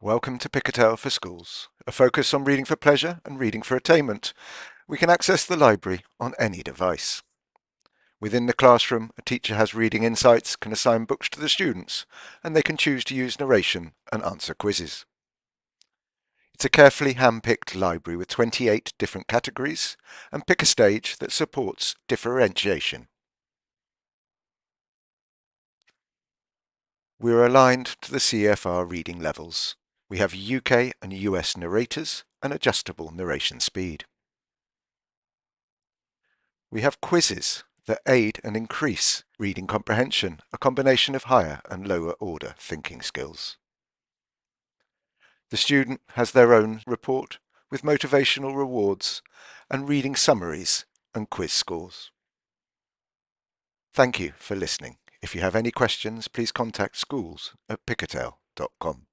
Welcome to Pickatale for Schools, a focus on reading for pleasure and reading for attainment. We can access the library on any device. Within the classroom, a teacher has reading insights, can assign books to the students, and they can choose to use narration and answer quizzes. It's a carefully hand-picked library with 28 different categories and pick a stage that supports differentiation. We're aligned to the CFR reading levels. We have UK and US narrators and adjustable narration speed. We have quizzes that aid and increase reading comprehension, a combination of higher and lower order thinking skills. The student has their own report with motivational rewards and reading summaries and quiz scores. Thank you for listening. If you have any questions, please contact schools@pickatale.com.